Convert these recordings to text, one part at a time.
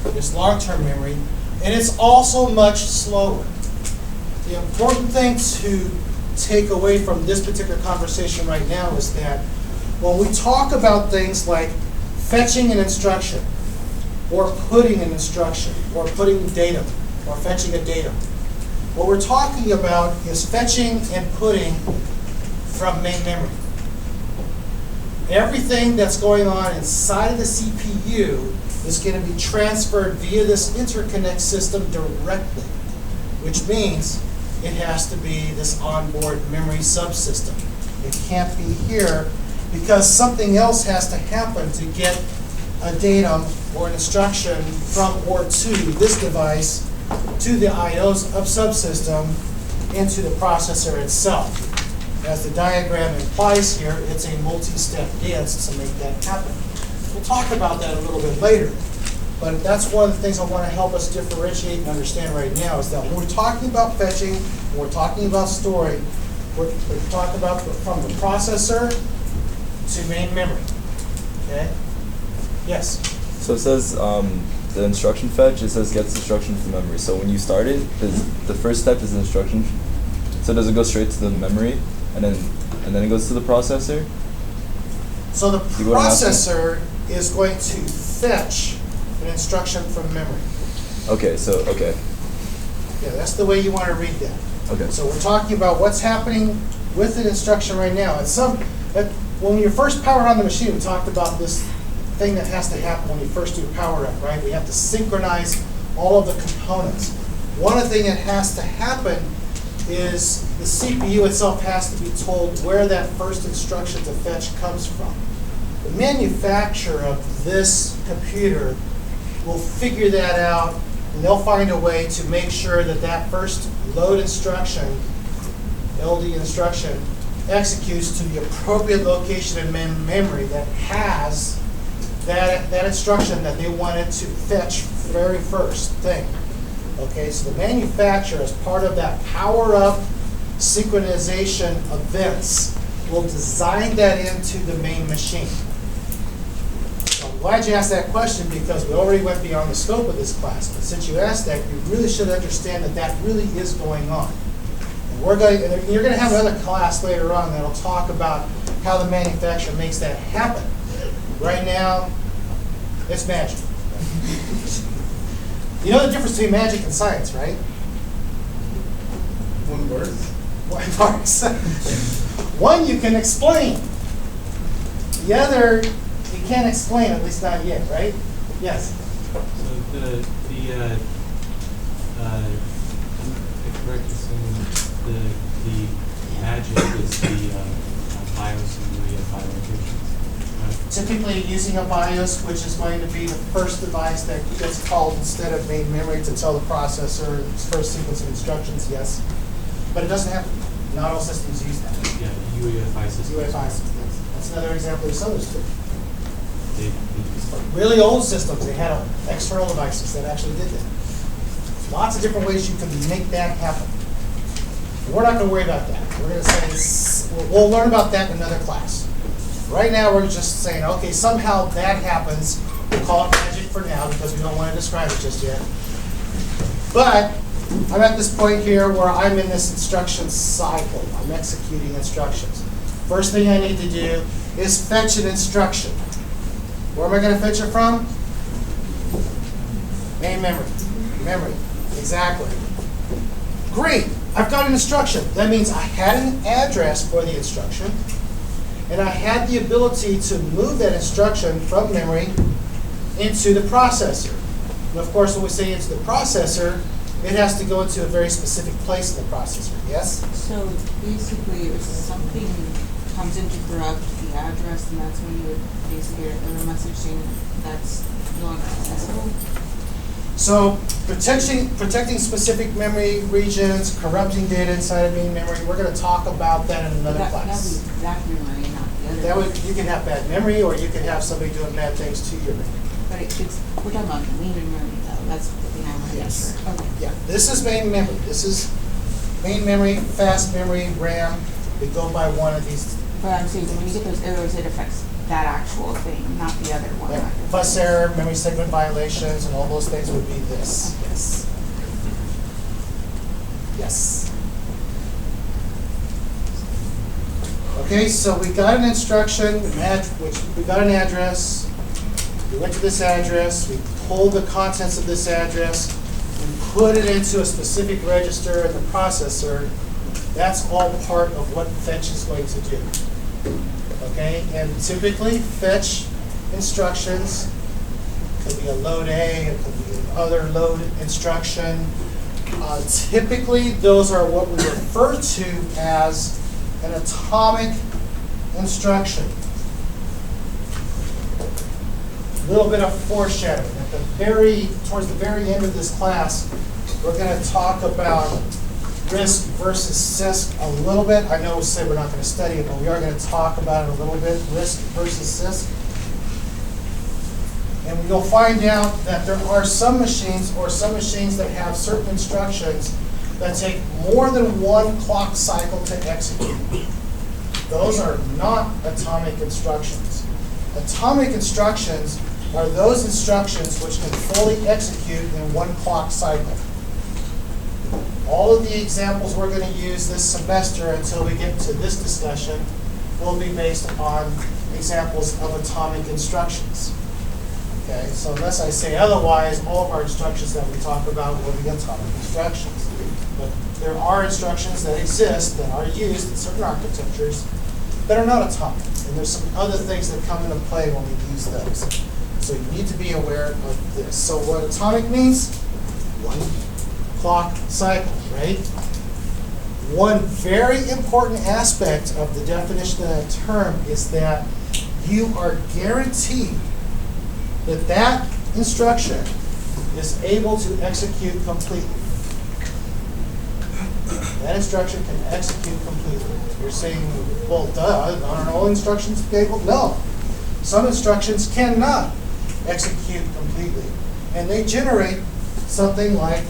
There's long-term memory, and it's also much slower. The important thing to take away from this particular conversation right now is that when we talk about things like fetching an instruction, or putting an instruction, or putting data, or fetching a data, what we're talking about is fetching and putting from main memory. Everything that's going on inside of the CPU is going to be transferred via this interconnect system directly, which means it has to be this onboard memory subsystem. It can't be here because something else has to happen to get a datum or an instruction from or to this device, to the I/Os of subsystem, into the processor itself. As the diagram implies here, it's a multi-step dance to make that happen. We'll talk about that a little bit later. But that's one of the things I want to help us differentiate and understand right now is that when we're talking about fetching, when we're talking about storing, we're talking about from the processor to main memory. Okay? Yes? So it says the instruction fetch, it says gets instruction from memory. So when you start it, the first step is the instruction. So does it go straight to the memory and then it goes to the processor? So the processor is going to fetch an instruction from memory. Okay, so, okay. Yeah, that's the way you want to read that. Okay. So we're talking about what's happening with an instruction right now. When you first powered on the machine, we talked about this thing that has to happen when you first do power up, right? We have to synchronize all of the components. One of the things that has to happen is the CPU itself has to be told where that first instruction to fetch comes from. The manufacturer of this computer will figure that out, and they'll find a way to make sure that that first load instruction, LD instruction, executes to the appropriate location in memory that has that instruction that they wanted to fetch very first thing. Okay, so the manufacturer, as part of that power-up synchronization events, will design that into the main machine. So I'm glad you asked that question because we already went beyond the scope of this class. But since you asked that, you really should understand that that really is going on. And you're going to have another class later on that'll talk about how the manufacturer makes that happen. Right now, it's magic. You know the difference between magic and science, right? One word. One word. One you can explain. The other you can't explain, at least not yet, right? Yes. So the correct assuming the magic is the BIOS and the UEFI locations. Typically using a BIOS, which is going to be the first device that gets called instead of main memory to tell the processor its first sequence of instructions, yes. But it doesn't have to. Not all systems use that. Yeah, the UEFI system. UEFI systems, yes. That's another example of others too. They just, Really old systems, they had external devices that actually did that. Lots of different ways you can make that happen. We're not going to worry about that. We're going to say, we'll learn about that in another class. Right now, we're just saying, okay, somehow that happens. We'll call it magic for now because we don't want to describe it just yet. But I'm at this point here where I'm in this instruction cycle. I'm executing instructions. First thing I need to do is fetch an instruction. Where am I going to fetch it from? Main memory. Memory. Exactly. Great. I've got an instruction. That means I had an address for the instruction. And I had the ability to move that instruction from memory into the processor. And of course, when we say into the processor, it has to go into a very specific place in the processor, yes? So basically, if something comes in to corrupt the address, and that's when you would basically get an error message saying that's no longer accessible? So protecting specific memory regions, corrupting data inside of main memory, we're going to talk about that in another class. That would be exact memory, not the other. That would, you can have bad memory, or you can have somebody doing bad things to your memory. But we're talking about main memory, though. That's the thing I want to make Yes. sure. Okay. Yeah, this is main memory. This is main memory, fast memory, RAM. We go by one of these. But I'm saying when you get those errors, it affects that actual thing, not the other one. Bus error, memory segment violations, and all those things would be this. Yes. Yes. Okay, so we got an instruction, which we got an address. We went to this address. We pulled the contents of this address. We put it into a specific register in the processor. That's all part of what fetch is going to do. Okay, and typically fetch instructions could be a load A, it could be another load instruction. Typically, those are what we refer to as an atomic instruction. A little bit of foreshadowing. Towards the very end of this class, we're going to talk about RISC versus CISC a little bit. I know we said we're not going to study it, but we are going to talk about it a little bit, RISC versus CISC. And you'll find out that there are some machines that have certain instructions that take more than one clock cycle to execute. Those are not atomic instructions. Atomic instructions are those instructions which can fully execute in one clock cycle. All of the examples we're going to use this semester until we get to this discussion will be based on examples of atomic instructions. Okay, so unless I say otherwise, all of our instructions that we talk about will be atomic instructions. But there are instructions that exist that are used in certain architectures that are not atomic. And there's some other things that come into play when we use those. So you need to be aware of this. So what atomic means? One clock cycle, right? One very important aspect of the definition of that term is that you are guaranteed that that instruction is able to execute completely. That instruction can execute completely. You're saying, well, duh, aren't all instructions able? No. Some instructions cannot execute completely. And they generate something like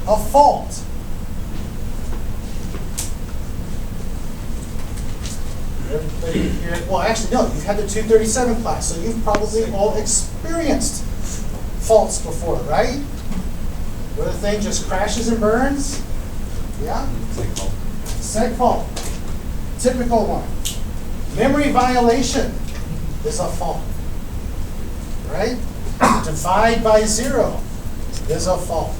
a fault. Everybody here, well, actually, no, you've had the 237 class, so you've probably all experienced faults before, right? Where the thing just crashes and burns? Yeah? Seg fault. Typical one. Memory violation is a fault, right? Divide by 0 is a fault.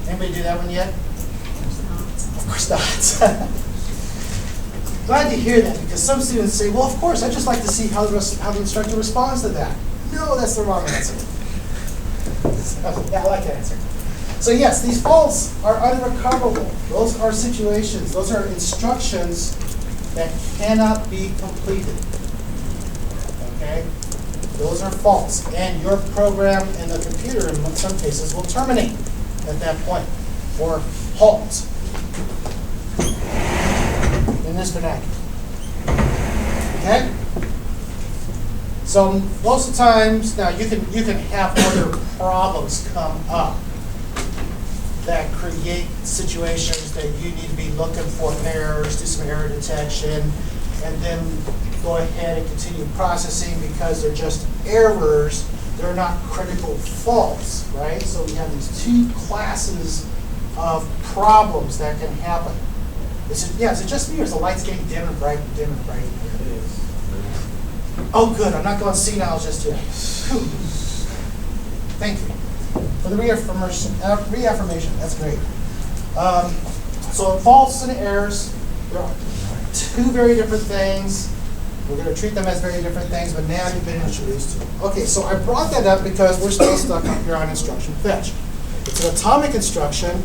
Anybody do that one yet? Of course not. Glad to hear that, because some students say, well, of course, I'd just like to see how the instructor responds to that. No, that's the wrong answer. Yeah, I like that answer. So yes, these faults are unrecoverable. Those are situations, those are instructions that cannot be completed. Okay? Those are faults. And your program in the computer, in some cases, will terminate at that point, or halt. In this vernacular. Okay? So most of the times, now you can have other problems come up that create situations that you need to be looking for errors, do some error detection, and then go ahead and continue processing because they're just errors. They're not critical faults, right? So we have these two classes of problems that can happen. Is it just me, or is the lights getting dim and bright and dim and bright? It is. Oh, good. I'm not going senile just yet. Whew. Thank you for the reaffirmation. That's great. So faults and errors, there are two very different things. We're going to treat them as very different things, but now you've been introduced to them. Okay, so I brought that up because we're still stuck up here on instruction fetch. It's an atomic instruction.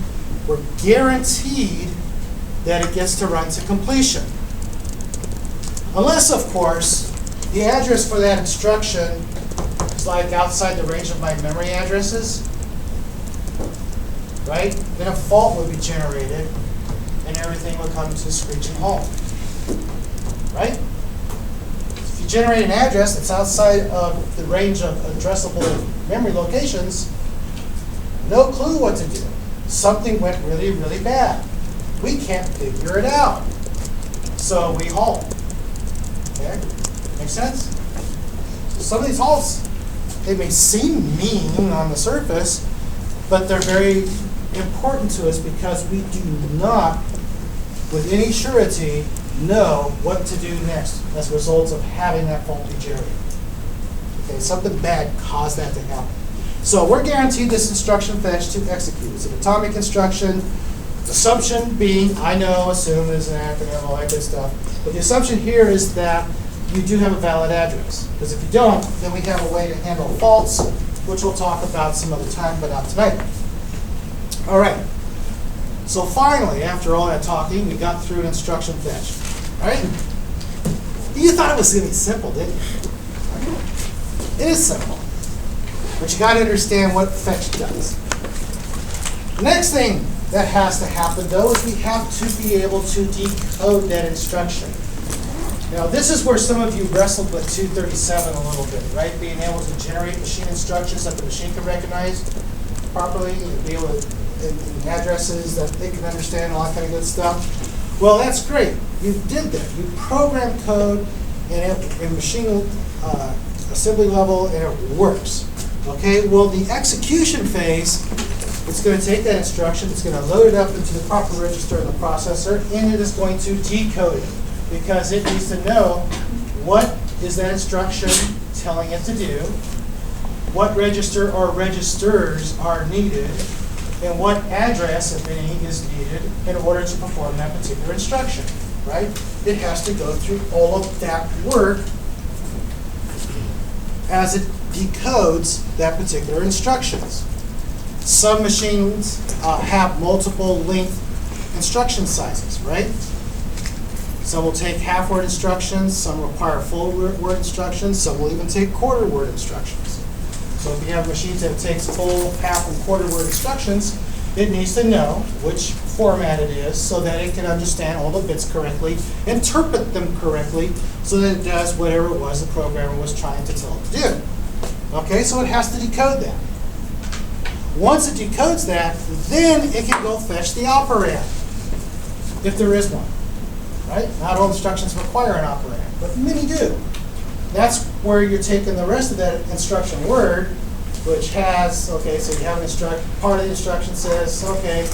We're guaranteed that it gets to run to completion. Unless, of course, the address for that instruction is like outside the range of my memory addresses, right? Then a fault would be generated and everything would come to a screeching halt, right? If you generate an address that's outside of the range of addressable memory locations, no clue what to do. Something went really, really bad. We can't figure it out. So we halt. Okay? Make sense? Some of these halts, they may seem mean on the surface, but they're very important to us because we do not, with any surety, know what to do next as a result of having that faulty generator. Okay, something bad caused that to happen. So we're guaranteed this instruction fetch to execute. It's an atomic instruction. Assumption being, I know, assume is an acronym, all that good stuff. But the assumption here is that you do have a valid address. Because if you don't, then we have a way to handle faults, which we'll talk about some other time, but not tonight. All right. So finally, after all that talking, we got through an instruction fetch. All right? You thought it was going to be simple, didn't you? It is simple. But you got to understand what fetch does. The next thing that has to happen, though, is we have to be able to decode that instruction. Now, this is where some of you wrestled with 237 a little bit, right? Being able to generate machine instructions that the machine can recognize properly, and be able to, and addresses that they can understand, and all that kind of good stuff. Well, that's great. You did that. You programmed code in machine assembly level, and it works. Okay, well, the execution phase, it's going to take that instruction, it's going to load it up into the proper register in the processor, and it is going to decode it because it needs to know what is that instruction telling it to do, what register or registers are needed, and what address, if any, is needed in order to perform that particular instruction, right? It has to go through all of that work as it decodes that particular instructions. Some machines have multiple length instruction sizes, right? Some will take half-word instructions, some require full-word instructions, some will even take quarter-word instructions. So if you have machines that takes full, half, and quarter-word instructions, it needs to know which format it is so that it can understand all the bits correctly, interpret them correctly, so that it does whatever it was the programmer was trying to tell it to do. Okay, so it has to decode that. Once it decodes that, then it can go fetch the operand, if there is one. Right? Not all instructions require an operand, but many do. That's where you're taking the rest of that instruction word, which has, okay, so you have an part of the instruction says, okay,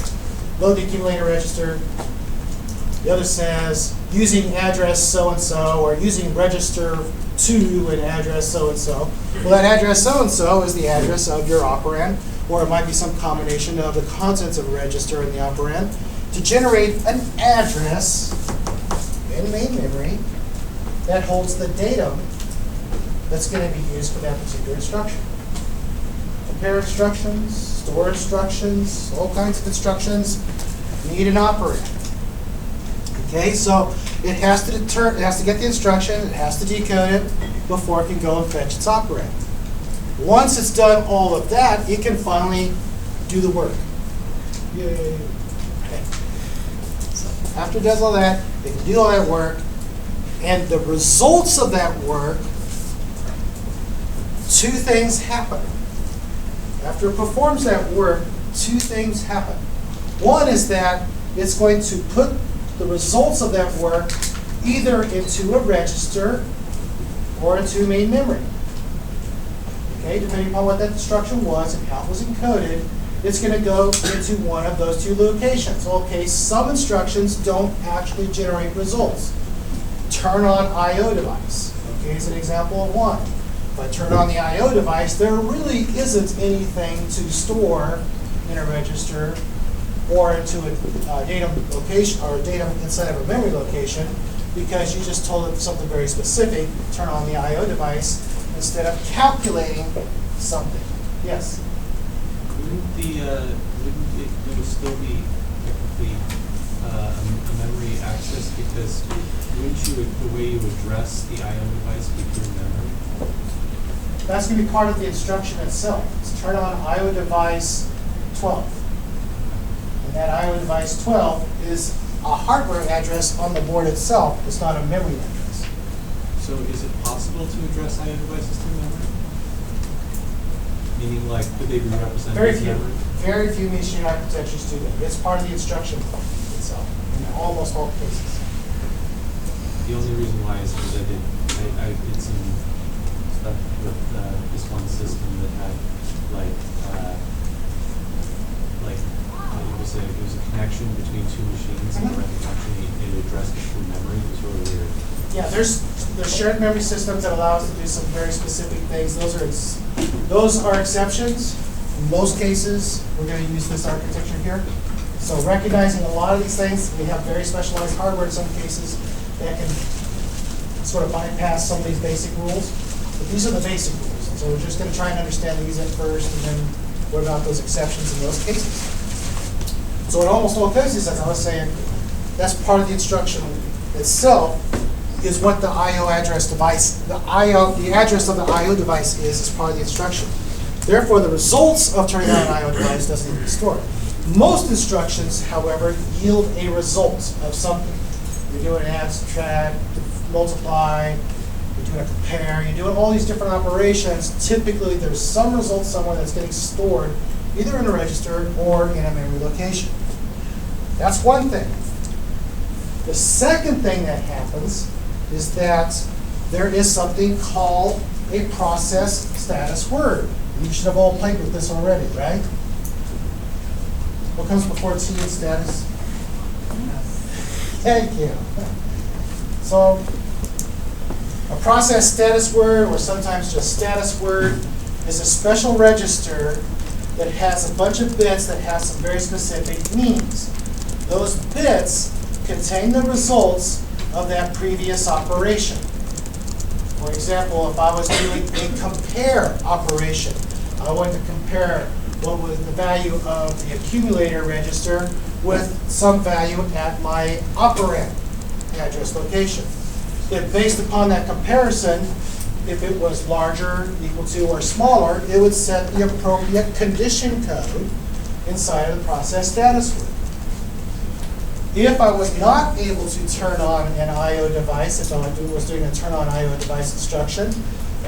load the accumulator register. The other says, using address so-and-so, or using register to an address so-and-so. Well, that address so-and-so is the address of your operand, or it might be some combination of the contents of a register and the operand to generate an address in main memory that holds the datum that's going to be used for that particular instruction. Compare instructions, store instructions, all kinds of instructions need an operand. Okay, so it has to get the instruction, it has to decode it before it can go and fetch its operand. Once it's done all of that, it can finally do the work. Yay. Okay. So after it does all that, it can do all that work, and the results of that work, two things happen. After it performs that work, two things happen. One is that it's going to put the results of that work either into a register or into main memory. Okay, depending upon what that instruction was and how it was encoded, it's going to go into one of those two locations. Okay, some instructions don't actually generate results. Turn on I/O device. Okay, as an example of one. If I turn on the I/O device, there really isn't anything to store in a register or into a datum location or a datum inside of a memory location, because you just told it something very specific, turn on the I/O device, instead of calculating something. Yes? Wouldn't it still be technically a memory access, because wouldn't you, the way you address the I/O device be through memory? That's going to be part of the instruction itself. It's turn on I/O device 12. And that I/O device 12 is a hardware address on the board itself. It's not a memory address. So is it possible to address I/O devices through memory? Meaning, like, could they be represented Very as few. memory? Very few machine architectures do that. It's part of the instruction itself in almost all cases. The only reason why is because I did I did some stuff with this one system that had like it was a connection between two machines, and it addressed it through memory. It was really weird. Yeah, there's shared memory systems that allow us to do some very specific things. Those are exceptions. In most cases, we're going to use this architecture here. So recognizing a lot of these things, we have very specialized hardware in some cases that can sort of bypass some of these basic rules. But these are the basic rules. And so we're just going to try and understand these at first, and then what about those exceptions in those cases? So in almost all cases, as I was saying, that's part of the instruction itself is what the I/O address device, the address of the I/O device is as part of the instruction. Therefore, the results of turning on an I/O device doesn't need to be stored. Most instructions, however, yield a result of something. You're doing an add, subtract, multiply, you're doing a compare, you're doing all these different operations. Typically, there's some result somewhere that's getting stored either in a register or in a memory location. That's one thing. The second thing that happens is that there is something called a process status word. You should have all played with this already, right? What comes before T in status? Thank you. So a process status word, or sometimes just status word, is a special register that has a bunch of bits that have some very specific meanings. Those bits contain the results of that previous operation. For example, if I was doing a compare operation, I wanted to compare what was the value of the accumulator register with some value at my operand address location. If based upon that comparison, if it was larger, equal to, or smaller, it would set the appropriate condition code inside of the process status word. If I was not able to turn on an I/O device, if I was doing a turn on I/O device instruction,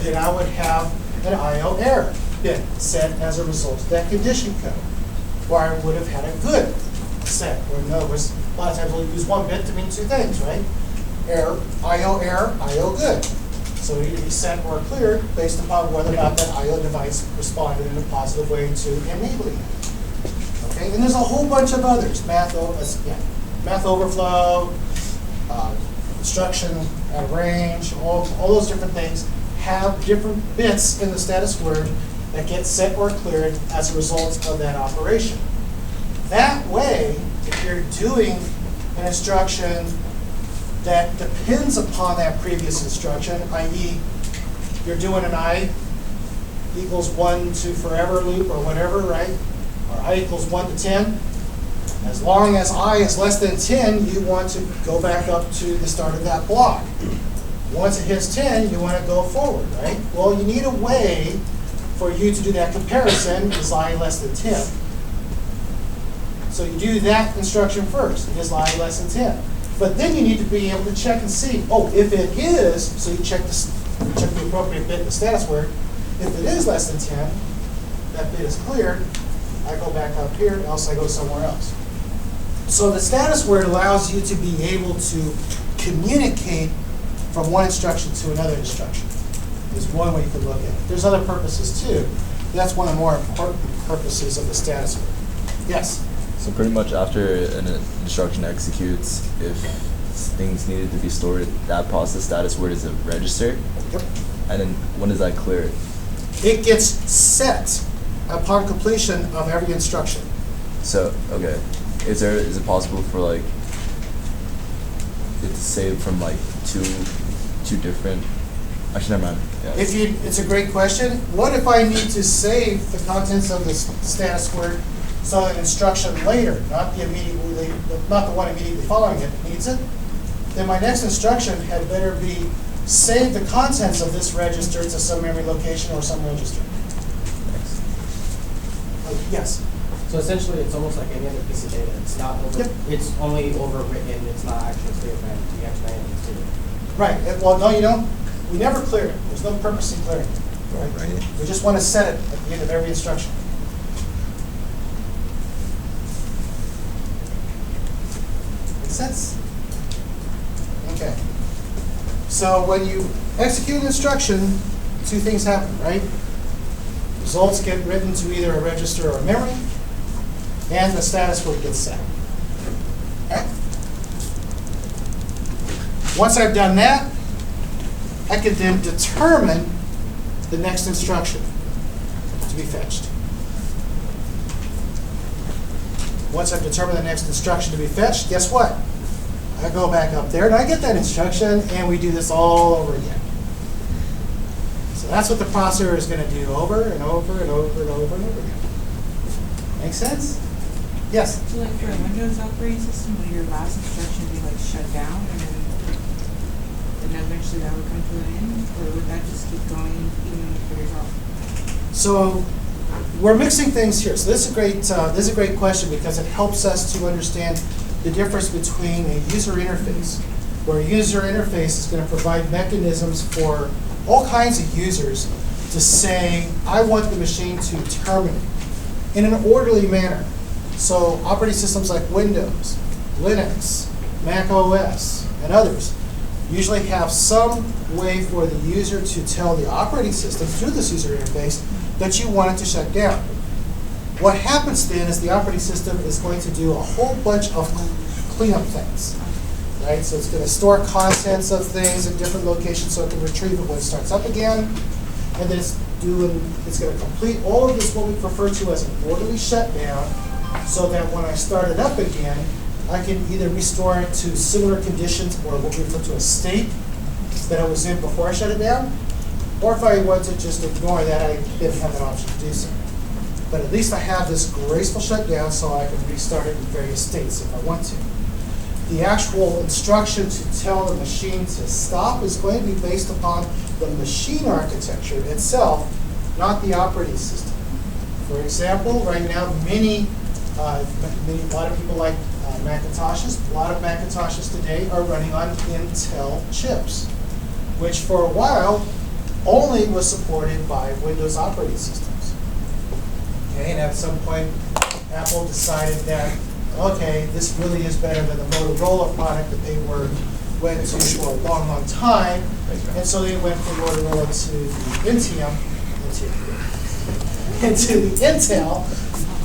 then I would have an I/O error bit set as a result of that condition code, or I would have had a good set. Or in other words, a lot of times we'll use one bit to mean two things, right? Error, I/O good. So it needed to be set or cleared based upon whether or not that I/O device responded in a positive way to enabling it. Okay, and there's a whole bunch of others. Math overflow, instruction range, all those different things have different bits in the status word that get set or cleared as a result of that operation. That way, if you're doing an instruction that depends upon that previous instruction, i.e. you're doing an I equals 1 to forever loop or whatever, right? Or I equals 1 to 10. As long as I is less than 10, you want to go back up to the start of that block. Once it hits 10, you want to go forward, right? Well, you need a way for you to do that comparison, is I less than 10. So you do that instruction first, is I less than 10. But then you need to be able to check and see, oh, if it is, so you check the appropriate bit in the status word. If it is less than 10, that bit is cleared, I go back up here, else I go somewhere else. So the status word allows you to be able to communicate from one instruction to another instruction. Is one way you could look at it. There's other purposes too. That's one of the more important purposes of the status word. Yes? So pretty much after an instruction executes, if things needed to be stored, that process status word is a register. Yep. And then when does that clear? It gets set upon completion of every instruction. So, okay. Is it possible for like it to save from like two different, actually never mind. Yeah. It's a great question. What if I need to save the contents of the status word so an instruction later, not the one immediately following it, needs it? Then my next instruction had better be save the contents of this register to some memory location or some register. Thanks. Yes? So essentially, it's almost like any other piece of data. It's not over. Yep. It's only overwritten. It's not actually cleared by anything. You have to do anything to it. Right. Well, no, you don't. We never clear it. There's no purpose in clearing it. Right. We just want to set it at the end of every instruction. Make sense? Okay. So when you execute an instruction, two things happen, right? Results get written to either a register or a memory, and the status word gets set. Okay? Once I've done that, I can then determine the next instruction to be fetched. Once I've determined the next instruction to be fetched, guess what? I go back up there and I get that instruction, and we do this all over again. So that's what the processor is going to do over and over and over and over and over again. Make sense? Yes? So like for a Windows operating system, will your last instruction be like shut down and then eventually that would come to an end? Or would that just keep going even if there's off? So we're mixing things here. So this is a great question because it helps us to understand the difference between a user interface, where a user interface is going to provide mechanisms for all kinds of users to say, I want the machine to terminate in an orderly manner. So operating systems like Windows, Linux, Mac OS, and others usually have some way for the user to tell the operating system through this user interface that you want it to shut down. What happens then is the operating system is going to do a whole bunch of cleanup things, right? So it's going to store contents of things in different locations so it can retrieve it when it starts up again, and then it's going to complete all of this, what we refer to as an orderly shutdown, so that when I start it up again, I can either restore it to similar conditions or what we refer to as state that it was in before I shut it down, or if I want to just ignore that, I didn't have an option to do so. But at least I have this graceful shutdown so I can restart it in various states if I want to. The actual instruction to tell the machine to stop is going to be based upon the machine architecture itself, not the operating system. For example, right now, a lot of people like Macintoshes. A lot of Macintoshes today are running on Intel chips, which for a while only was supported by Windows operating systems. Okay, and at some point, Apple decided that, okay, this really is better than the Motorola product that they went to for a long, long time, and so they went from Motorola to the Intel,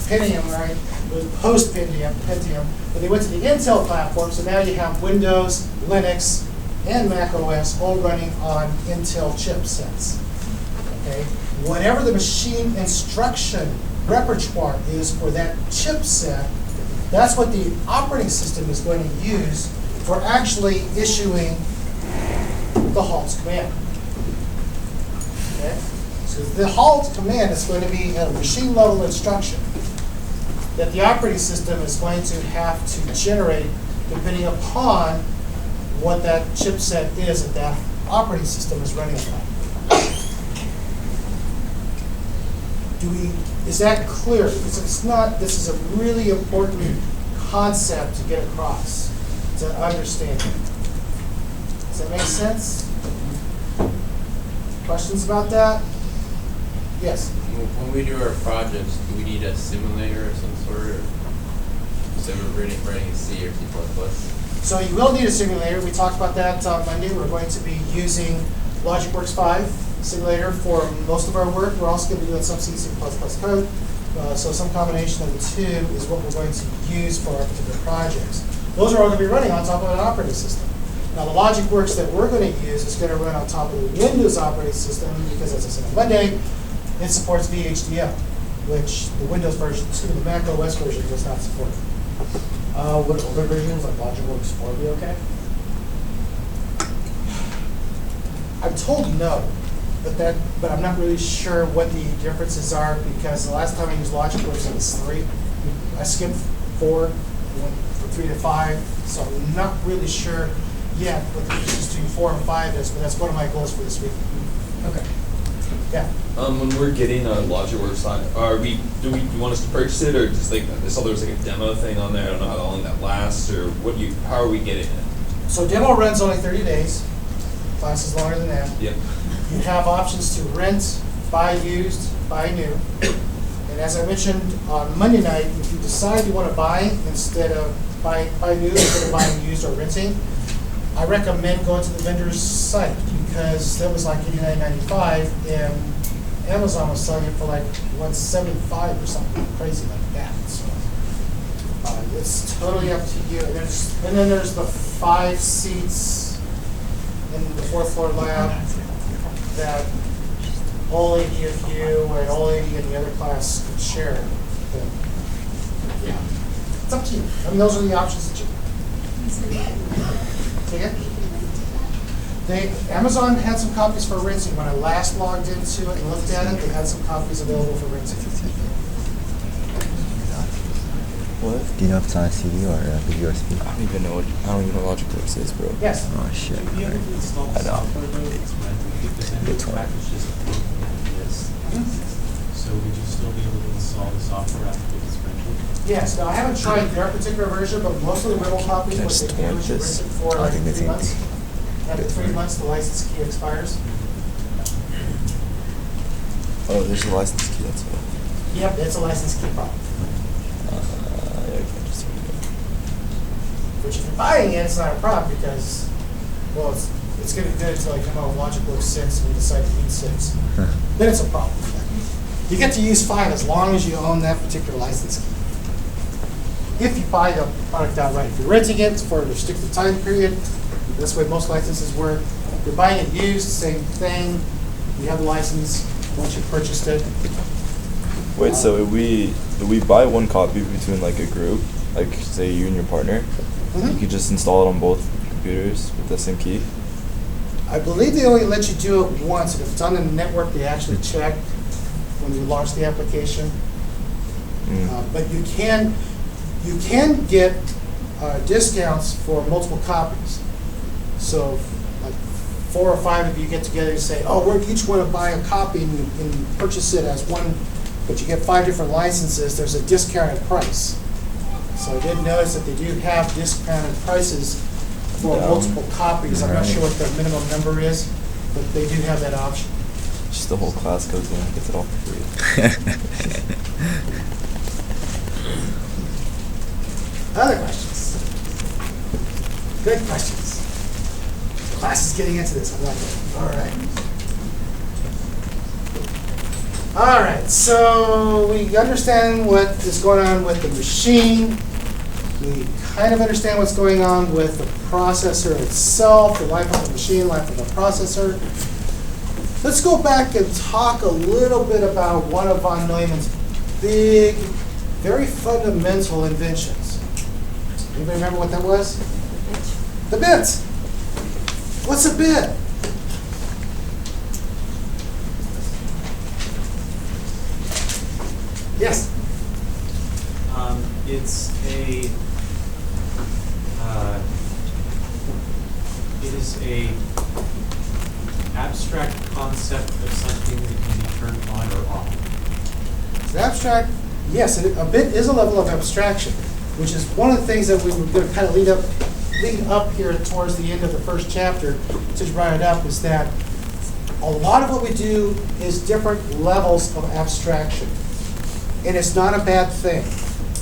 Pentium, right? It was post-Pentium, but they went to the Intel platform, so now you have Windows, Linux, and Mac OS all running on Intel chipsets. Okay? Whatever the machine instruction repertoire is for that chipset, that's what the operating system is going to use for actually issuing the halt command. Okay? So the halt command is going to be a machine level instruction that the operating system is going to have to generate depending upon what that chipset is that that operating system is running upon. Is that clear? Because it's not, this is a really important concept to get across, to understand. Does that make sense? Questions about that? Yes? When we do our projects, do we need a simulator of some sort? Or so we're writing in C or C++? So you will need a simulator. We talked about that on Monday. We're going to be using LogicWorks 5 simulator for most of our work. We're also going to be doing some C++ code. So some combination of the two is what we're going to use for our particular projects. Those are all going to be running on top of an operating system. Now the LogicWorks that we're going to use is going to run on top of the Windows operating system because, as I said on Monday, it supports VHDL, which the Windows version, the Mac OS version does not support. Would older versions like LogicWorks 4 be okay? I'm told no, but I'm not really sure what the differences are because the last time I used LogicWorks it was 3. I skipped 4, went from 3 to 5, so I'm not really sure yet what the difference between 4 and 5 is, but that's one of my goals for this week. Okay. Yeah. When we're getting a LogicWorks on, do you want us to purchase it, or just like I saw there was like a demo thing on there? I don't know how long that lasts, or how are we getting it? So demo runs only 30 days. Class is longer than that. Yep. You have options to rent, buy used, buy new. And as I mentioned on Monday night, if you decide you want to buy instead of buy new instead of buying used or renting, I recommend going to the vendor's site, because that was like $89.95, and Amazon was selling it for like $175 or something crazy like that. So it's totally up to you. And then there's the 5 seats in the 4th floor lab that all 80 of you and all 80 in the other class could share. But, yeah, it's up to you. I mean, those are the options that you. Say again? Amazon had some copies for rinsing. When I last logged into it and looked at it, they had some copies available for rinsing. What? Do you know if it's on a CD or a big USB? I don't even know what LogicWorks is, bro. Yes. Oh shit. Should be able to install I know. software though, it's rented, because then It's the what? package just broken like this. So would you still be able to install the software after it's rented? Yes. Now, I haven't tried their particular version, but most of the rental copies, Can I what just they do torrent is you this? rent it for I like think 3 the same months. thing. After 3 months, the license key expires. Oh, there's a license key, that's what. Yep, it's a license key problem. Yeah, I can't just turn it Which, if you're buying it, it's not a problem because, well, it's going to be good until I come out with LogicWorks 6 and we decide to need 6. Then it's a problem. You get to use 5 as long as you own that particular license key. If you buy the product outright. If you're renting it for a restricted time period, that's the way most licenses work. If you're buying it used, same thing. You have the license once you've purchased it. Wait, so if we buy one copy between like a group, like say you and your partner, you could just install it on both computers with the same key? I believe they only let you do it once, and if it's on the network, they actually check when you launch the application. But you can get discounts for multiple copies. So, like 4 or 5 of you get together and say, "Oh, we each want to buy a copy and purchase it as one," but you get 5 different licenses. There's a discounted price. So I did notice that they do have discounted prices for Yeah. multiple copies. I'm not Right. sure what the minimum number is, but they do have that option. Just the whole class goes in and gets it all for free. Other questions? Good questions. Class is getting into this. I like it. All right. All right. So we understand what is going on with the machine. We kind of understand what's going on with the processor itself, the life of the machine, life of the processor. Let's go back and talk a little bit about one of von Neumann's big, very fundamental inventions. Anybody remember what that was? The bit. What's a bit? Yes. It is a abstract concept of something that can be turned on or off. It's abstract. Yes, a bit is a level of abstraction, which is one of the things that we were going to kind of lead up here towards the end of the first chapter, since you brought it up, is that a lot of what we do is different levels of abstraction. And it's not a bad thing,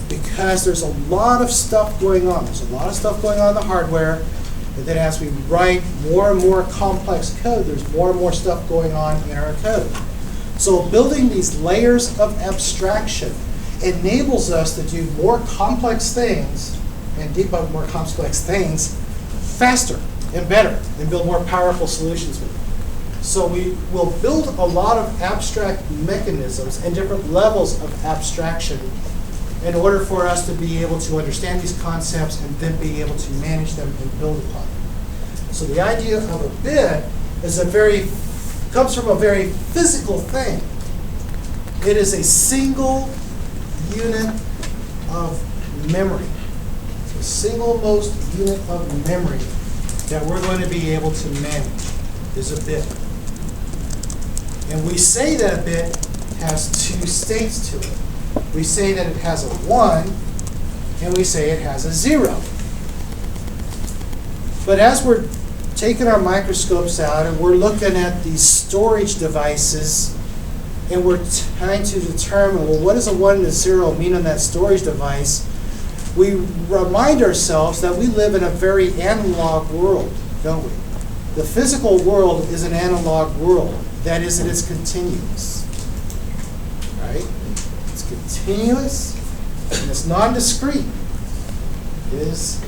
because there's a lot of stuff going on. There's a lot of stuff going on in the hardware, and then as we write more and more complex code, there's more and more stuff going on in our code. So building these layers of abstraction enables us to do more complex things and debug more complex things faster and better and build more powerful solutions with it. So we will build a lot of abstract mechanisms and different levels of abstraction in order for us to be able to understand these concepts and then be able to manage them and build upon them. So the idea of a bit is comes from a very physical thing. It is a single unit of memory. It's a single most unit of memory that we're going to be able to manage is a bit. And we say that a bit has 2 states to it. We say that it has a 1, and we say it has a 0. But as we're taking our microscopes out and we're looking at these storage devices, and we're trying to determine, well, what does a 1 and a 0 mean on that storage device? We remind ourselves that we live in a very analog world. don't we? The physical world is an analog world. That is, it is continuous. Right? It's continuous and it's non-discrete. It is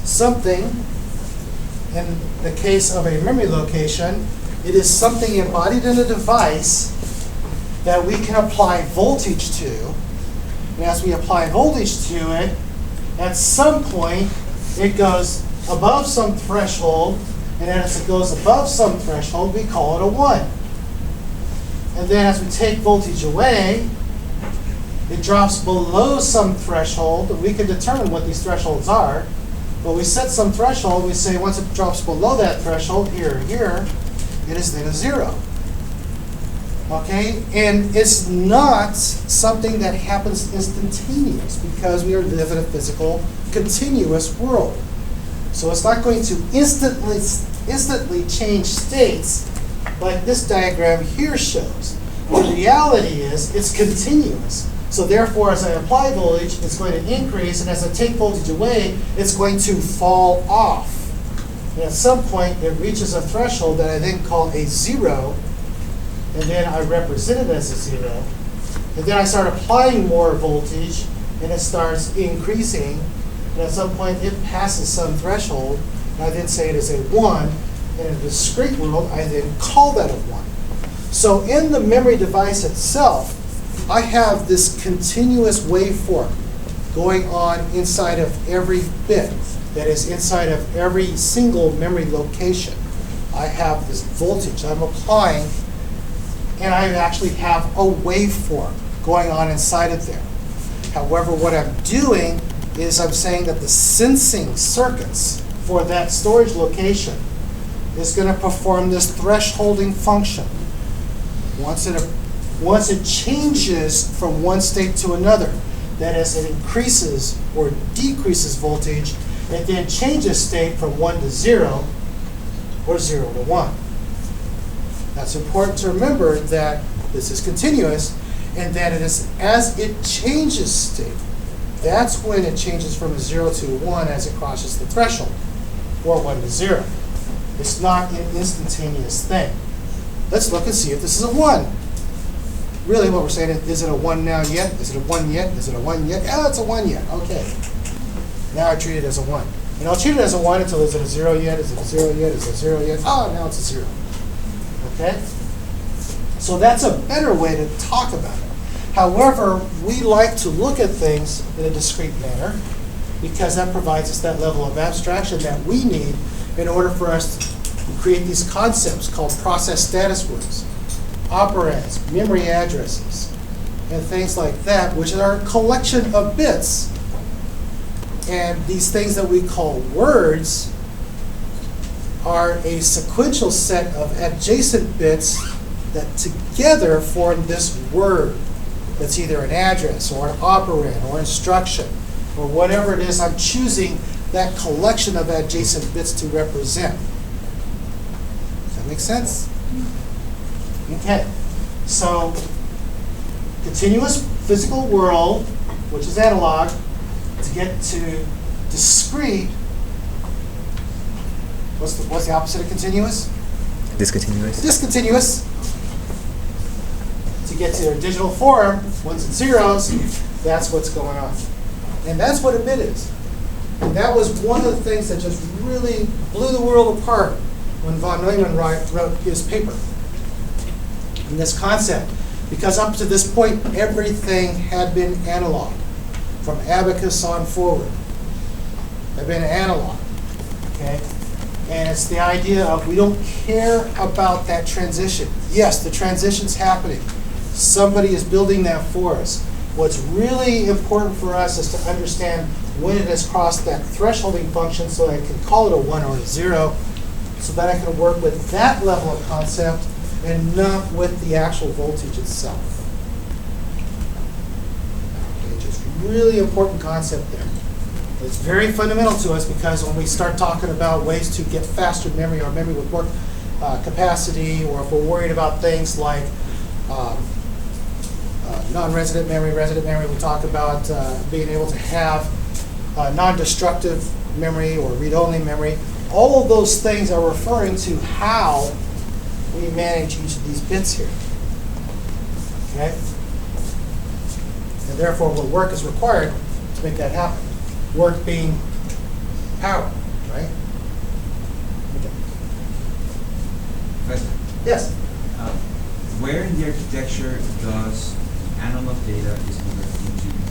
something, in the case of a memory location, it is something embodied in a device that we can apply voltage to. And as we apply voltage to it, at some point, it goes above some threshold, and as it goes above some threshold, we call it a 1. And then as we take voltage away, it drops below some threshold, and we can determine what these thresholds are. But we set some threshold, we say once it drops below that threshold, here, it is then a 0. Okay? And it's not something that happens instantaneous because we live in a physical, continuous world. So it's not going to instantly change states like this diagram here shows. The reality is it's continuous. So therefore, as I apply voltage, it's going to increase, and as I take voltage away, it's going to fall off. And at some point, it reaches a threshold that I then call a 0, and then I represent it as a 0. And then I start applying more voltage, and it starts increasing. And at some point, it passes some threshold, and I then say it is a 1. And in a discrete world, I then call that a 1. So in the memory device itself, I have this continuous waveform going on inside of every bit that is inside of every single memory location. I have this voltage I'm applying, and I actually have a waveform going on inside of there. However, what I'm doing is I'm saying that the sensing circuits for that storage location is going to perform this thresholding function. Once it changes from one state to another, that is, it increases or decreases voltage, it then changes state from 1 to 0 or 0 to 1. That's important to remember that this is continuous and that it is as it changes state. That's when it changes from a 0 to a 1 as it crosses the threshold, or 1 to 0. It's not an instantaneous thing. Let's look and see if this is a 1. Really what we're saying is it a 1 now yet? Is it a 1 yet? Is it a 1 yet? Yeah, it's a 1 yet. Okay. Now I treat it as a 1. And I'll treat it as a 1 until is it a 0 yet? Is it a 0 yet? Is it a 0 yet? Oh, now it's a 0. Okay? So that's a better way to talk about it. However, we like to look at things in a discrete manner because that provides us that level of abstraction that we need in order for us to create these concepts called process status words, operands, memory addresses, and things like that, which are a collection of bits. And these things that we call words are a sequential set of adjacent bits that together form this word. That's either an address or an operand or instruction or whatever it is I'm choosing that collection of adjacent bits to represent. Does that make sense? Okay. So, continuous physical world, which is analog, to get to discrete, what's the opposite of continuous? Discontinuous. Discontinuous. To get to their digital form, ones and zeros, that's what's going on. And that's what a bit is. And that was one of the things that just really blew the world apart when von Neumann wrote his paper. In this concept. Because up to this point, everything had been analog. From abacus on forward. Had been analog. Okay? And it's the idea of we don't care about that transition. Yes, the transition's happening. Somebody is building that for us. What's really important for us is to understand when it has crossed that thresholding function so I can call it a 1 or a 0 so that I can work with that level of concept and not with the actual voltage itself. Okay, just really important concept there. It's very fundamental to us because when we start talking about ways to get faster memory or memory with more capacity, or if we're worried about things like non-resident memory, resident memory. We talk about being able to have non-destructive memory or read-only memory. All of those things are referring to how we manage each of these bits here. Okay? And therefore, what work is required to make that happen. Work being power, right? Okay. Question. Yes? Where in the architecture does analog data is converted into digital?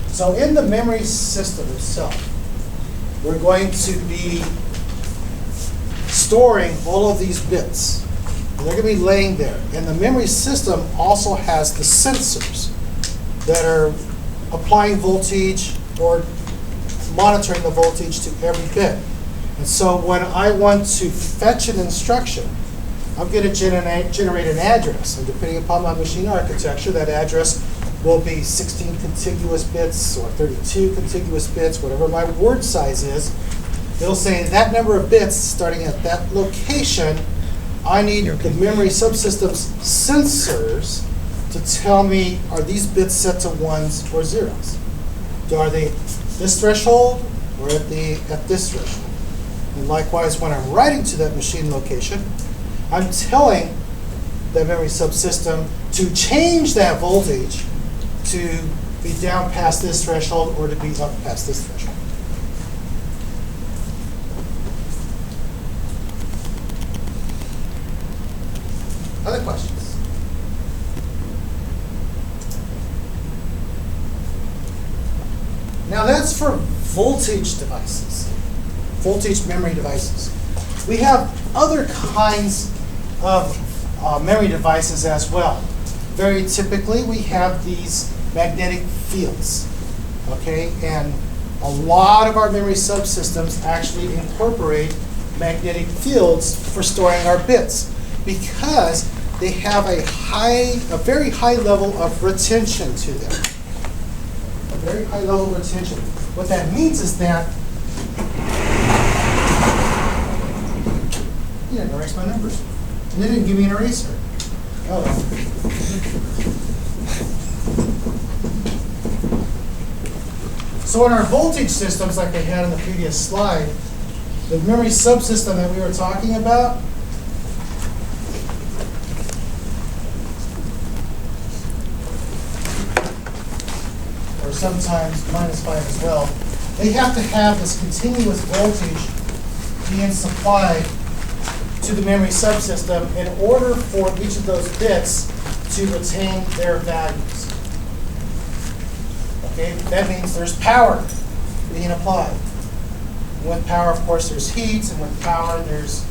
So in the memory system itself, we're going to be storing all of these bits. And they're going to be laying there. And the memory system also has the sensors that are applying voltage or monitoring the voltage to every bit. And so when I want to fetch an instruction, I'm going to generate an address. And depending upon my machine architecture, that address will be 16 contiguous bits or 32 contiguous bits, whatever my word size is. It'll say that number of bits starting at that location. I need the memory subsystem's sensors to tell me, are these bits set to ones or zeros? Are they this threshold or at this threshold? And likewise, when I'm writing to that machine location, I'm telling the memory subsystem to change that voltage to be down past this threshold or to be up past this threshold. Other questions? Now that's for voltage devices, voltage memory devices. We have other kinds of memory devices as well. Very typically, we have these magnetic fields, okay? And a lot of our memory subsystems actually incorporate magnetic fields for storing our bits because they have a very high level of retention to them. A very high level of retention. What that means is that you didn't erase my numbers. And they didn't give me an eraser. Oh well. So in our voltage systems, like I had in the previous slide, the memory subsystem that we were talking about, or sometimes -5 as well, they have to have this continuous voltage being supplied to the memory subsystem in order for each of those bits to retain their values. Okay, that means there's power being applied. And with power, of course, there's heat, and with power, there's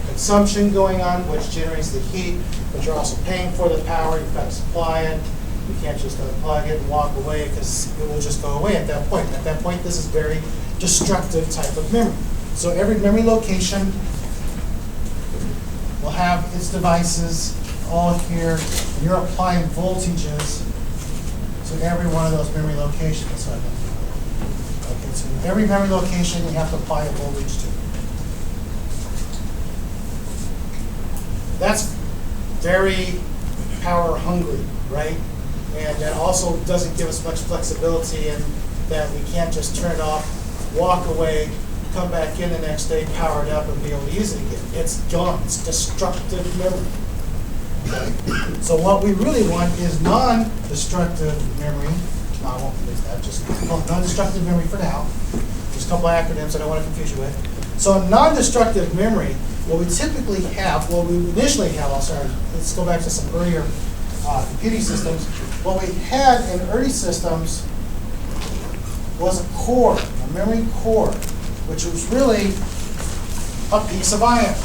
consumption going on, which generates the heat, but you're also paying for the power. You've got to supply it. You can't just unplug it and walk away because it will just go away at that point. At that point, this is very destructive type of memory. So every memory location will have its devices all here, and you're applying voltages to every one of those memory locations. So okay, so every memory location you have to apply a voltage to. That's very power hungry, right? And that also doesn't give us much flexibility in that we can't just turn it off, walk away, come back in the next day, power it up, and be able to use it again. It's gone. It's destructive memory. Okay? So what we really want is non-destructive memory. No, I won't use that. Just call it non-destructive memory for now. There's a couple of acronyms I don't want to confuse you with. So non-destructive memory, what we typically have, what we initially have, let's go back to some earlier computing systems. What we had in early systems was a core, a memory core, which was really a piece of iron.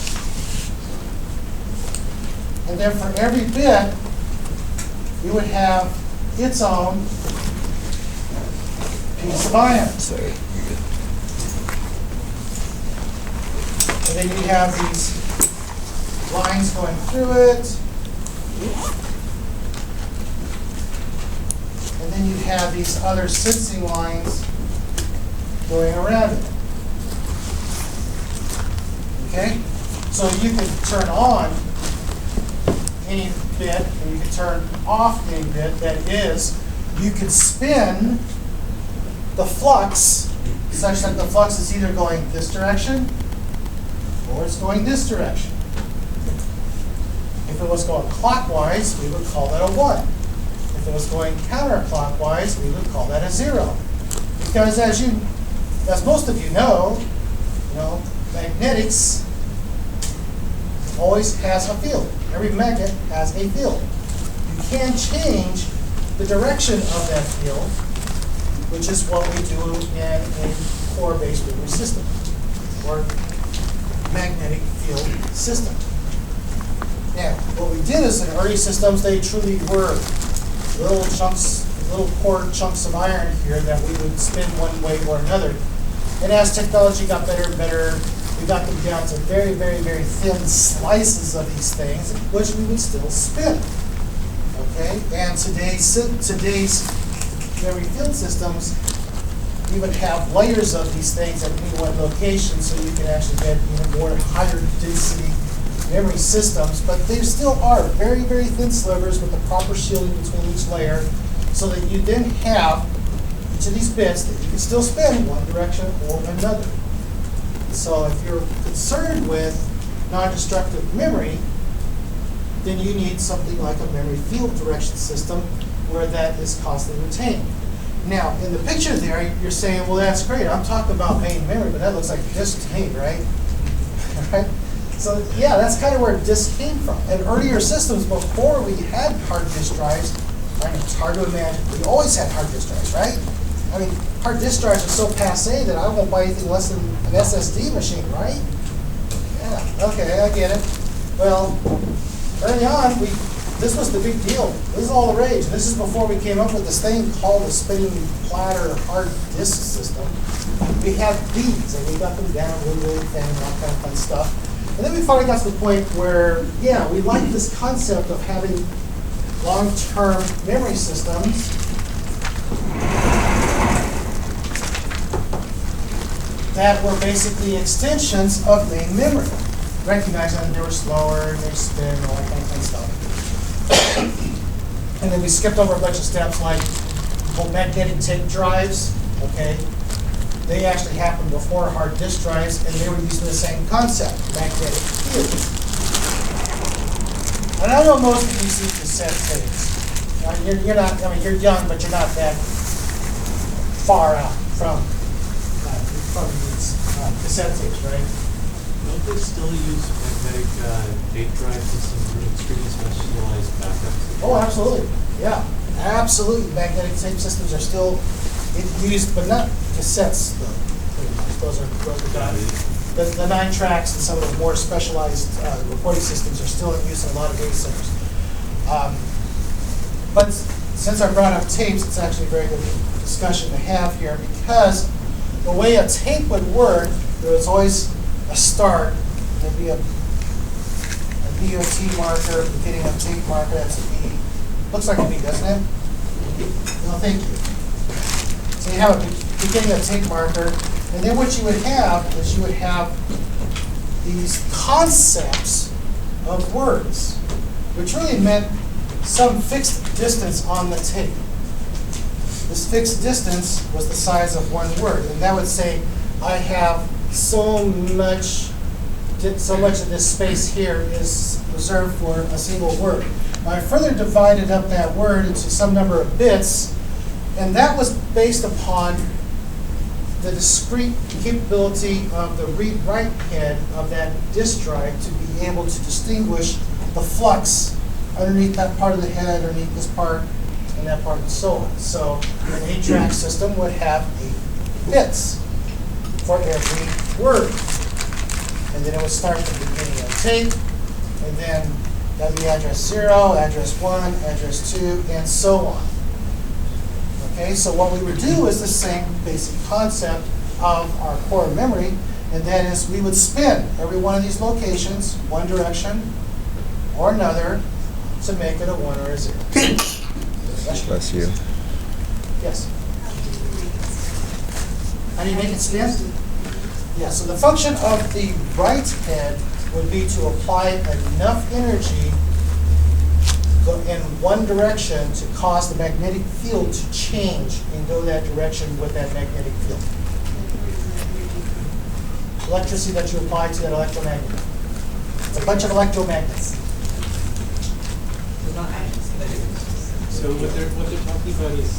And then for every bit, we would have its own piece of iron. Sorry. And then you have these lines going through it. And then you have these other sensing lines going around it. Okay? So you can turn on any bit, and you can turn off any bit. That is, you could spin the flux such that the flux is either going this direction or it's going this direction. If it was going clockwise, we would call that a 1. If it was going counterclockwise, we would call that a 0. Because as most of you know, magnetics always has a field. Every magnet has a field. You can change the direction of that field, which is what we do in a core-based memory system, or magnetic field system. Now, what we did is in early systems, they truly were little core chunks of iron here that we would spin one way or another. And as technology got better and better, we got them down to very, very, very thin slices of these things, which we would still spin. Okay? And today's memory field systems even have layers of these things at any one location, so you can actually get even more higher density memory systems, but they still are very, very thin slivers with the proper shielding between each layer, so that you then have each of these bits that you can still spin one direction or another. So if you're concerned with non-destructive memory, then you need something like a memory field direction system where that is constantly retained. Now, in the picture there, you're saying, well, that's great. I'm talking about main memory, but that looks like disk to me, right? Right? So yeah, that's kind of where disk came from. In earlier systems, before we had hard disk drives, I know it's hard to imagine, we always had hard disk drives, right? I mean, hard disk drives are so passe that I won't buy anything less than an SSD machine, right? Yeah, okay, I get it. Well, early on, this was the big deal. This is all the rage. This is before we came up with this thing called a spinning platter hard disk system. We had these, and we got them down really, really thin and all kind of fun stuff. And then we finally got to the point where, yeah, we like this concept of having long-term memory systems that were basically extensions of main memory. Recognizing that they were slower, and they spin, and all that kind of fun stuff. And then we skipped over a bunch of steps like magnetic tape drives, okay? They actually happened before hard disk drives, and they were using the same concept, magnetic fields. And I know most of you see cassette tapes. You're not, I mean, you're young, but you're not that far out from these cassette tapes, right? Don't they still use magnetic tape drives and some extremely specialized backups? Oh, absolutely. Yeah, absolutely. Magnetic tape systems are still used, but not cassettes, though. Those are done. The 9 tracks and some of the more specialized recording systems are still in use in a lot of data centers. But since I brought up tapes, it's actually a very good discussion to have here, because the way a tape would work, there was always a start. There'd be a DOT marker, beginning of tape marker. That's a B. Looks like a B, doesn't it? No, thank you. So you have a beginning of tape marker, and then what you would have is you would have these concepts of words, which really meant some fixed distance on the tape. This fixed distance was the size of one word, and that would say, I have so much of this space here is reserved for a single word. Now I further divided up that word into some number of bits, and that was based upon the discrete capability of the read-write head of that disk drive to be able to distinguish the flux underneath that part of the head, underneath this part, and that part, and so on. So an 8-track system would have 8 bits for every word. And then it would start at the beginning of tape, and then that would be address 0, address 1, address 2, and so on. Okay, so what we would do is the same basic concept of our core memory, and that is we would spin every one of these locations one direction or another to make it a 1 or a 0. Bless you. Yes? How do you make it spin? Yeah, so the function of the write head would be to apply enough energy go in one direction to cause the magnetic field to change and go that direction with that magnetic field. Electricity that you apply to that electromagnet. It's a bunch of electromagnets. So what they're talking about is,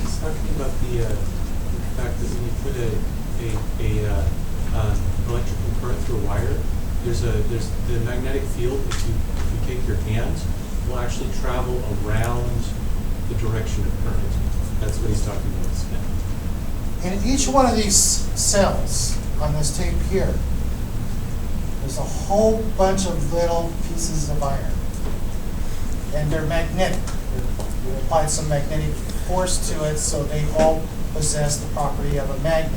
it's talking about the fact that when you put electrical current through a wire, there's the magnetic field, if you take your hand, will actually travel around the direction of current. That's what he's talking about, spin. In each one of these cells on this tape here, there's a whole bunch of little pieces of iron. And they're magnetic. We applied some magnetic force to it, so they all possess the property of a magnet,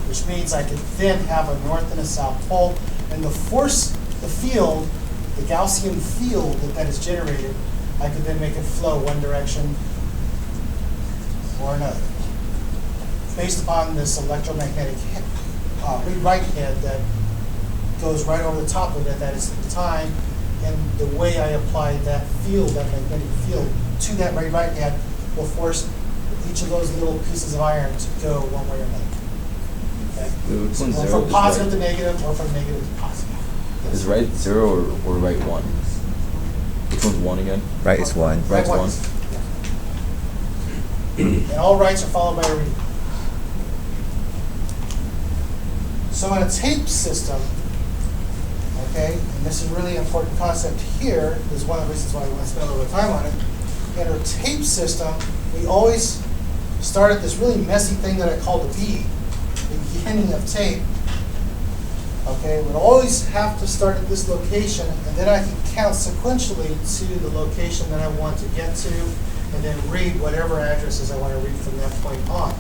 which means I could then have a north and a south pole, and the force, the field, the Gaussian field that is generated, I could then make it flow one direction or another, based upon this electromagnetic right head that goes right over the top of it, that is the time, and the way I apply that field, that magnetic field, to that right head will force each of those little pieces of iron to go one way or another. Okay? Which one's Or zero? from positive to negative, or from negative to positive. Is right 0 or right 1? Which one's 1 again? Right is 1. Right's Right 1. And all rights are followed by a reading. So in a tape system, okay, and this is a really important concept here, this is one of the reasons why I want to spend a little bit of time on it. In a tape system, we always start at this really messy thing that I call the B, the beginning of tape. Okay, we always have to start at this location, and then I can count sequentially to the location that I want to get to, and then read whatever addresses I want to read from that point on.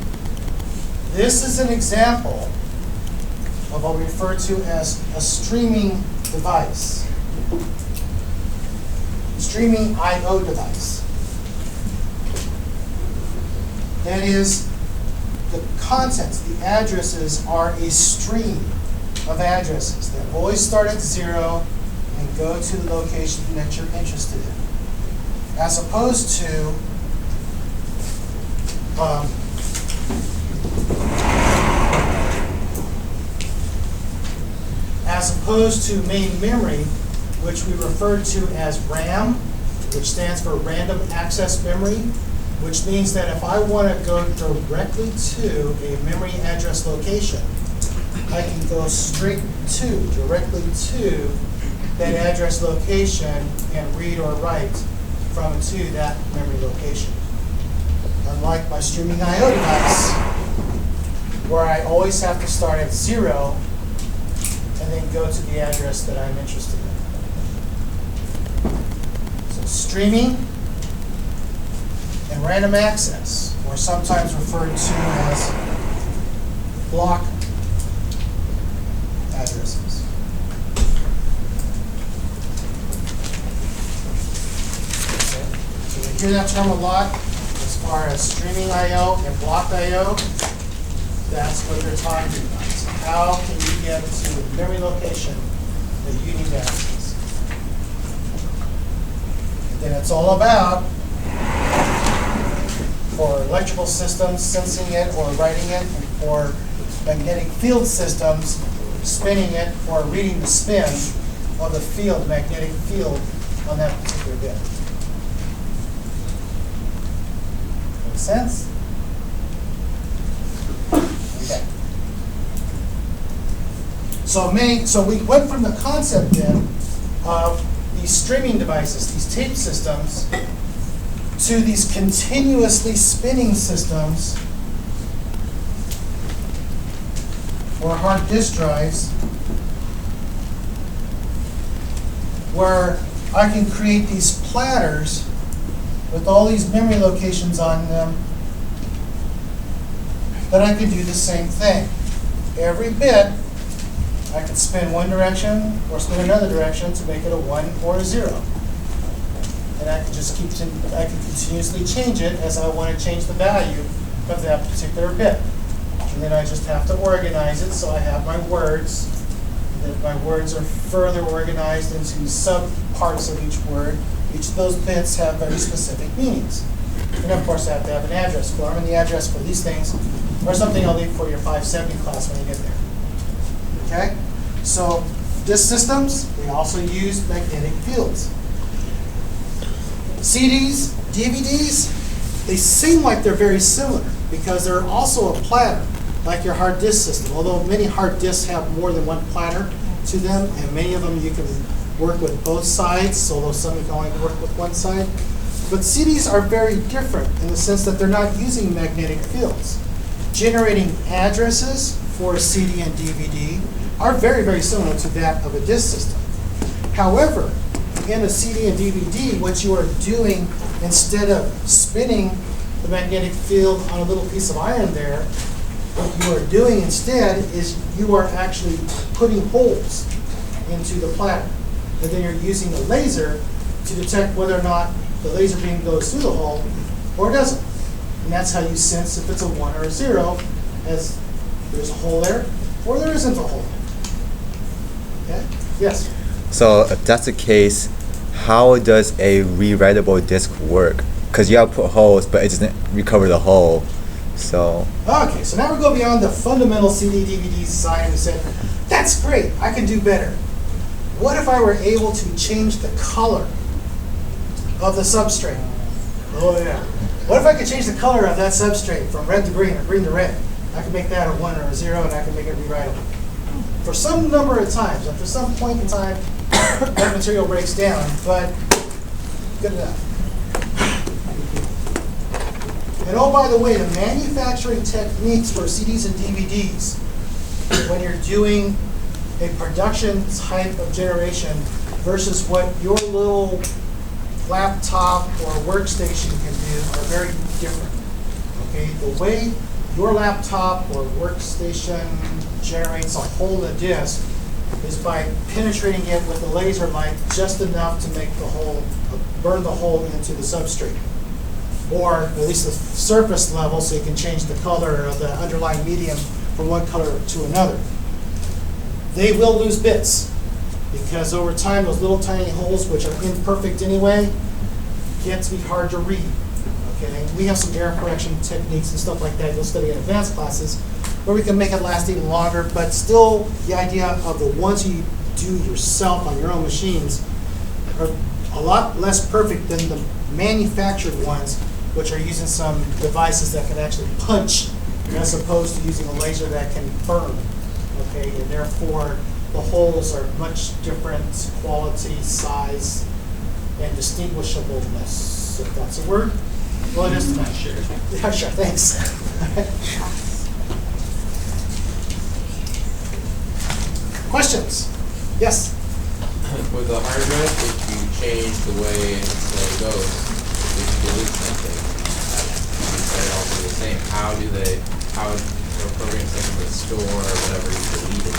This is an example of what we refer to as a streaming device. Streaming I/O device. That is, the contents, the addresses are a stream of addresses that always start at 0 and go to the location that you're interested in. As opposed to main memory, which we refer to as RAM, which stands for Random Access Memory, which means that if I want to go directly to a memory address location, I can go directly to that address location and read or write from to that memory location. Unlike my streaming I/O device, where I always have to start at 0 and then go to the address that I'm interested in. So streaming and random access, or sometimes referred to as block addresses. Okay. So we hear that term a lot as far as streaming I/O and block I/O. That's what they're talking about. So how can you get to the memory location that you need to access? And then it's all about, for electrical systems, sensing it or writing it, and for magnetic field systems, spinning it or reading the spin of the field, magnetic field on that particular bit. Make sense? Okay. So we went from the concept then of these streaming devices, these tape systems, to these continuously spinning systems, or hard disk drives, where I can create these platters with all these memory locations on them, that I can do the same thing. Every bit, I can spin one direction or spin another direction to make it a 1 or a 0. And I can just I can continuously change it as I want to change the value of that particular bit. And then I just have to organize it so I have my words. And then my words are further organized into sub-parts of each word. Each of those bits have very specific meanings. And of course, I have to have an address for them, and the address for these things are something I'll leave for your 570 class when you get there. Okay? So, disk systems, we also use magnetic fields. CDs, DVDs, they seem like they're very similar because they're also a platter, like your hard disk system. Although many hard disks have more than one platter to them, and many of them you can work with both sides, although some you can only work with one side. But CDs are very different in the sense that they're not using magnetic fields. Generating addresses for a CD and DVD are very, very similar to that of a disk system. However, in a CD and DVD, what you are doing, instead of spinning the magnetic field on a little piece of iron there, what you are doing instead is you are actually putting holes into the platter. And then you're using a laser to detect whether or not the laser beam goes through the hole or doesn't. And that's how you sense if it's a 1 or a 0, as there's a hole there or there isn't a hole there. Okay? Yes? So if that's the case, how does a rewritable disk work? Because you have to put holes, but it doesn't recover the hole. So Okay, so now we go beyond the fundamental CD, DVD design, and we said, that's great, I can do better. What if I were able to change the color of the substrate? Oh yeah. What if I could change the color of that substrate from red to green or green to red? I could make that a 1 or a 0, and I can make it rewritable. For some number of times, after some point in time, that material breaks down, but good enough. And oh, by the way, the manufacturing techniques for CDs and DVDs, when you're doing a production type of generation versus what your little laptop or workstation can do are very different. Okay, the way your laptop or workstation generates a hole in the disk is by penetrating it with a laser light just enough to make the hole, burn the hole into the substrate, or at least the surface level, so you can change the color of the underlying medium from one color to another. They will lose bits because over time those little tiny holes, which are imperfect anyway, get to be hard to read. Okay, we have some error correction techniques and stuff like that you'll study in advanced classes where we can make it last even longer, but still the idea of the ones you do yourself on your own machines are a lot less perfect than the manufactured ones, which are using some devices that can actually punch as opposed to using a laser that can burn. Okay, and therefore the holes are much different quality, size, and distinguishableness, if that's a word. Well, it is tonight. Sure. Yeah, sure, thanks. Questions? Yes? With a hard drive, if you change the way it goes, if you delete something, you set it all to the same. How do programs like restore or whatever you deleted?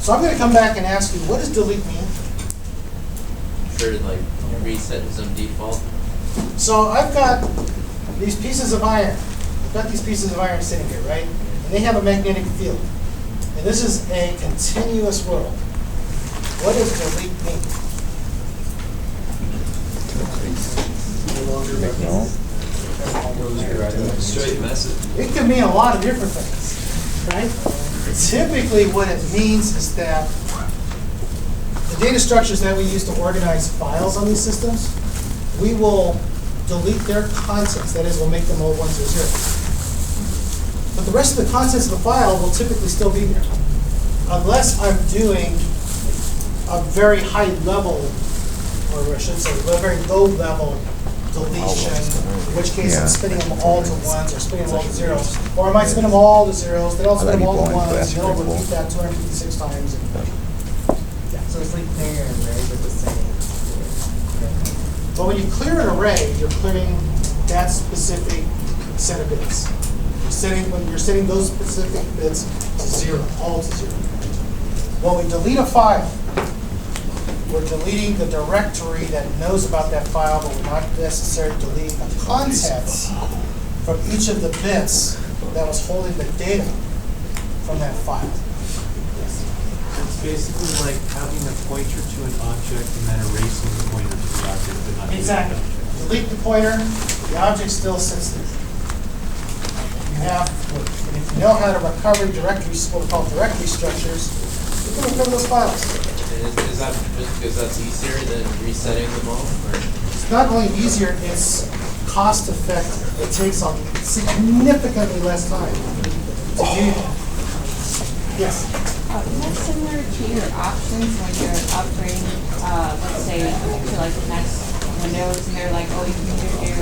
So I'm going to come back and ask you, what does delete mean? Sure, like reset to some default. So I've got these pieces of iron. I've got these pieces of iron sitting here, right? And they have a magnetic field. And this is a continuous world. What does delete mean? no. Straight message. It can mean a lot of different things, right? Typically what it means is that the data structures that we use to organize files on these systems, we will delete their contents. That is, we'll make them all 1s or 0s. But the rest of the contents of the file will typically still be there, unless I'm doing a very high level, or I should say, a very low level deletion, in which case I'm spinning them all to 1s or spinning them all to 0s. Or I might spin them all to 0s, then I'll spin them all to 1s, then I'll repeat that 256 times. So it's like clearing an array with the same. But when you clear an array, you're clearing that specific set of bits. When you're setting those specific bits to 0, all to 0. When we delete a file, we're deleting the directory that knows about that file, but we're not necessarily deleting the contents from each of the bits that was holding the data from that file. Yes. basically like having a pointer to an object and then erasing the pointer to the object, but not to the Exactly. object. Delete the pointer, the object still sits there. You have, and if you know how to recover directories, what we call directory structures, you can recover those files. And is that just because that's easier than resetting them all, or? It's not only easier, it's cost effective. It takes a significantly less time to do. Yes? Is that similar to your options when you're upgrading, let's say, to like the next Windows, and they're like, oh, you can either do